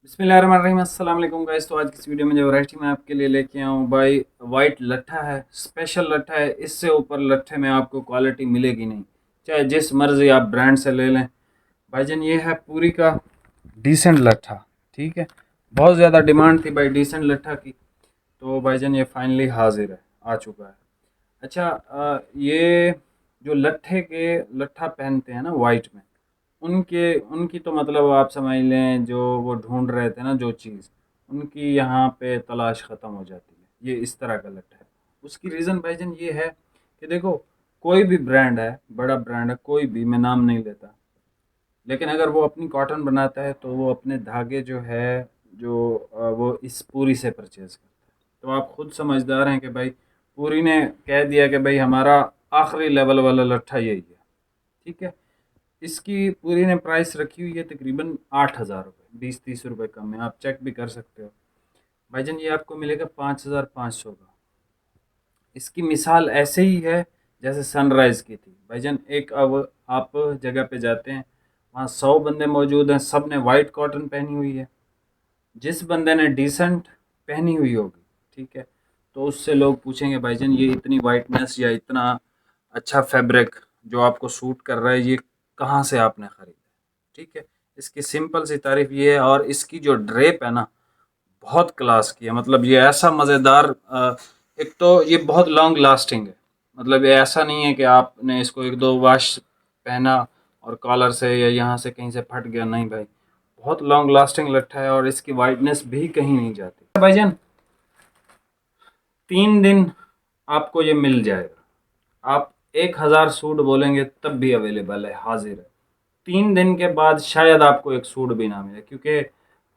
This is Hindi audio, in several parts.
बिस्मिल्लाहिर्रहमानिर्रहीम, अस्सलाम वालेकुम गाइस। तो आज की इस वीडियो में जो वैरायटी मैं आपके लिए लेके आया हूँ भाई, वाइट लट्ठा है, स्पेशल लट्ठा है। इससे ऊपर लट्ठे में आपको क्वालिटी मिलेगी नहीं, चाहे जिस मर्जी आप ब्रांड से ले लें। भाईजान ये है पूरी का डिसेंट लट्ठा, ठीक है। बहुत ज़्यादा डिमांड थी भाई डिसेंट लट्ठा की, तो भाईजान ये फाइनली हाजिर है, आ चुका है। अच्छा, ये जो लट्ठा पहनते हैं ना वाइट में, उनके उनकी तो मतलब आप समझ लें, जो वो ढूंढ रहे थे ना जो चीज़, उनकी यहाँ पे तलाश ख़त्म हो जाती है। ये इस तरह का लट्ठा है। उसकी रीज़न भाईजान ये है कि देखो, कोई भी ब्रांड है, बड़ा ब्रांड है, कोई भी, मैं नाम नहीं लेता, लेकिन अगर वो अपनी कॉटन बनाता है तो वो अपने धागे जो है, वो इस पूरी से परचेज़ करता है। तो आप खुद समझदार हैं कि भाई पूरी ने कह दिया कि भाई हमारा आखिरी लेवल वाला लट्ठा यही है, ठीक है। इसकी पूरी ने प्राइस रखी हुई है तकरीबन 8,000 रुपये, 20-30 रुपये कम है, आप चेक भी कर सकते हो। भाईजान ये आपको मिलेगा 5,500 का। इसकी मिसाल ऐसे ही है जैसे सनराइज़ की थी भाईजान। एक अब आप जगह पे जाते हैं, वहाँ 100 बंदे मौजूद हैं, सब ने वाइट कॉटन पहनी हुई है। जिस बंदे ने डिसेंट पहनी हुई होगी, ठीक है, तो उससे लोग पूछेंगे भाईजान ये इतनी वाइटनेस या इतना अच्छा फैब्रिक जो आपको सूट कर रहा है, ये कहाँ से आपने ख़रीदा, ठीक है। इसकी सिंपल सी तारीफ़ ये है, और इसकी जो ड्रेप है ना, बहुत क्लास की है। मतलब ये ऐसा मज़ेदार, एक तो ये बहुत लॉन्ग लास्टिंग है। मतलब ये ऐसा नहीं है कि आपने इसको एक दो वाश पहना और कॉलर से या यहाँ से कहीं से फट गया, नहीं भाई, बहुत लॉन्ग लास्टिंग लट्ठा है और इसकी वाइटनेस भी कहीं नहीं जाती भाईजान। 3 दिन आपको ये मिल जाएगा। आप 1,000 सूट बोलेंगे तब भी अवेलेबल है, हाजिर है। 3 दिन के बाद शायद आपको एक सूट भी ना मिले, क्योंकि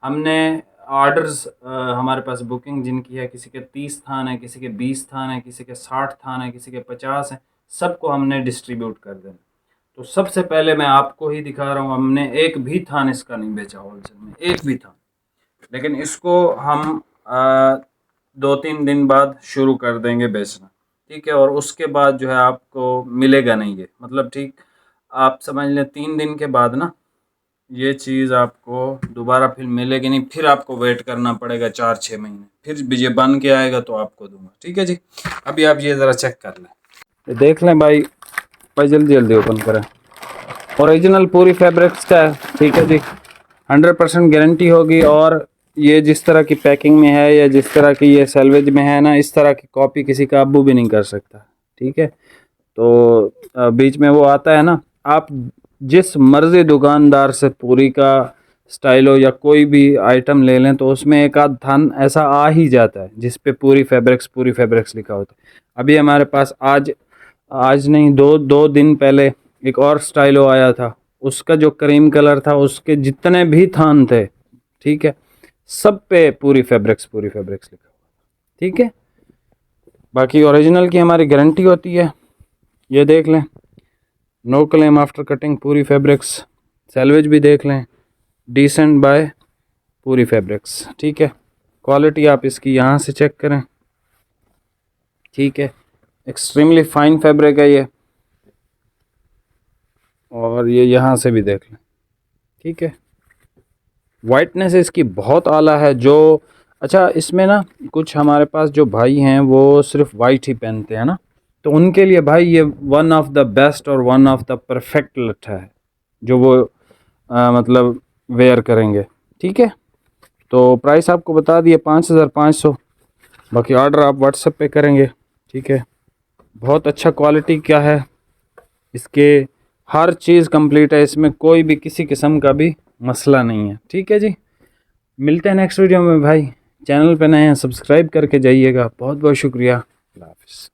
हमने ऑर्डर्स, हमारे पास बुकिंग जिनकी है, किसी के 30 थान है, किसी के 20 थान है, किसी के 60 थान है, किसी के 50 हैं, सबको हमने डिस्ट्रीब्यूट कर देना। तो सबसे पहले मैं आपको ही दिखा रहा हूँ, हमने एक भी थान इसका नहीं बेचा होलसेल में, एक भी थान। लेकिन इसको हम 2-3 दिन बाद शुरू कर देंगे बेचना, ठीक है। और उसके बाद जो है आपको मिलेगा नहीं ये, मतलब ठीक, आप समझ लें 3 दिन के बाद ना ये चीज़ आपको दोबारा फिर मिलेगी नहीं, फिर आपको वेट करना पड़ेगा 4-6 महीने, फिर भी ये बन के आएगा तो आपको दूंगा, ठीक है जी। अभी आप ये ज़रा चेक कर लें, ये देख लें भाई। भाई जल्दी जल्दी ओपन करें। ओरिजिनल पूरी फैब्रिक्स का है, ठीक है जी। 100% गारंटी होगी। और ये जिस तरह की पैकिंग में है या जिस तरह की ये सैलवेज में है ना, इस तरह की कॉपी किसी का अब्बू भी नहीं कर सकता, ठीक है। तो बीच में वो आता है ना, आप जिस मर्जी दुकानदार से पूरी का स्टाइलो या कोई भी आइटम ले लें तो उसमें एक आध थान ऐसा आ ही जाता है जिस पे पूरी फैब्रिक्स लिखा होता है। अभी हमारे पास आज आज नहीं, दो दो दिन पहले एक और स्टाइलो आया था, उसका जो क्रीम कलर था, उसके जितने भी थान थे, ठीक है, सब पे पूरी फैब्रिक्स लिखा हुआ, ठीक है। बाकी ओरिजिनल की हमारी गारंटी होती है, ये देख लें, नो क्लेम आफ्टर कटिंग पूरी फैब्रिक्स। सैलवेज भी देख लें, डिसेंट बाय पूरी फैब्रिक्स, ठीक है। क्वालिटी आप इसकी यहाँ से चेक करें, ठीक है। एक्सट्रीमली फाइन फैब्रिक है ये, और ये यहाँ से भी देख लें, ठीक है। वाइटनेस इसकी बहुत आला है। जो अच्छा, इसमें ना कुछ हमारे पास जो भाई हैं वो सिर्फ वाइट ही पहनते हैं ना, तो उनके लिए भाई ये वन ऑफ द बेस्ट और वन ऑफ द परफेक्ट लट्ठा है जो वो मतलब वेयर करेंगे, ठीक है। तो प्राइस आपको बता दिए 5,500। बाकी ऑर्डर आप व्हाट्सएप पे करेंगे, ठीक है। बहुत अच्छा क्वालिटी क्या है इसके, हर चीज़ कंप्लीट है इसमें, कोई भी किसी किस्म का भी मसला नहीं है, ठीक है जी। मिलते हैं नेक्स्ट वीडियो में भाई। चैनल पे नए हैं, सब्सक्राइब करके जाइएगा। बहुत बहुत शुक्रिया। अल्लाह हाफ़िज़।